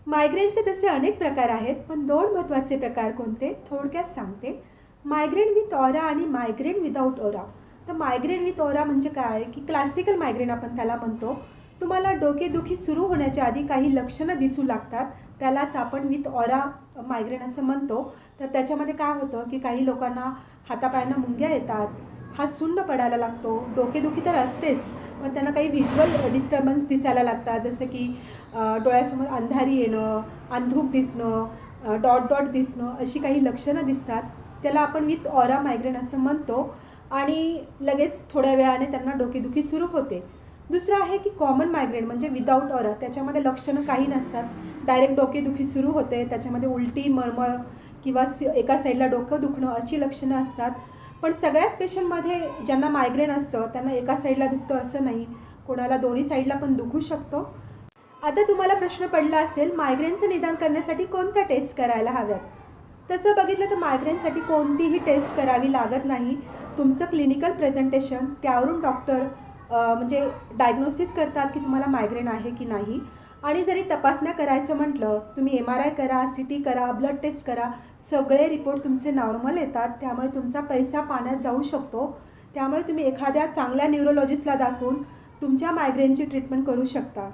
मायग्रेनचे तसे अनेक प्रकार आहेत, पण दोन महत्त्वाचे प्रकार कोणते थोडक्यात सांगते. मायग्रेन विथ ऑरा आणि मायग्रेन विदाऊट ऑरा. तर मायग्रेन विथ ऑरा म्हणजे काय की क्लासिकल मायग्रेन आपण त्याला म्हणतो. तुम्हाला डोकेदुखी सुरू होण्याच्या आधी काही लक्षणं दिसू लागतात, त्यालाच आपण विथ ऑरा मायग्रेन असं म्हणतो. तर त्याच्यामध्ये काय होतं की काही लोकांना हातापायांना मुंग्या येतात, हात सुन्न पडायला लागतो, डोकेदुखी तर असतेच, पण त्यांना काही व्हिज्युअल डिस्टर्बन्स दिसायला लागतात, जसं की डोळ्यासमोर अंधारी येणं, अंधूक दिसणं, डॉट डॉट दिसणं, अशी काही लक्षणं दिसतात. त्याला आपण विथ ऑरा मायग्रेन असं म्हणतो आणि लगेच थोड्या वेळाने त्यांना डोकेदुखी सुरू होते. दुसरं आहे की कॉमन मायग्रेन म्हणजे विदाऊट ऑरा. त्याच्यामध्ये लक्षणं काही नसतात, डायरेक्ट डोकेदुखी सुरू होते, त्याच्यामध्ये उलटी, मळमळ किंवा एका साईडला डोकं दुखणं अशी लक्षणं असतात. पण सगळ्याच पेशंटमध्ये ज्यांना मायग्रेन असतं त्यांना एका साईडला दुखतं असं नाही, कोणाला दोन्ही साईडला पण दुखू शकतो. आता तुम्हाला प्रश्न पडला असेल मायग्रेनचं निदान करण्यासाठी कोणत्या टेस्ट करायला हव्यात. तसं बघितलं तर मायग्रेनसाठी कोणतीही टेस्ट करावी लागत नाही. तुमचं क्लिनिकल प्रेझेंटेशन त्यावरून डॉक्टर म्हणजे डायग्नोसिस करतात की तुम्हाला मायग्रेन आहे की नाही. आणि जरी तपासण्या करायचं म्हटलं, तुम्ही MRI करा, CT करा, ब्लड टेस्ट करा, सगळे रिपोर्ट तुमचे नॉर्मल येतात. त्यामुळे तुमचा पैसा पाण्यात जाऊ शकतो. त्यामुळे तुम्ही एखाद्या चांगल्या न्यूरोलॉजिस्टला दाखवून तुमच्या मायग्रेनची ट्रीटमेंट करू शकता.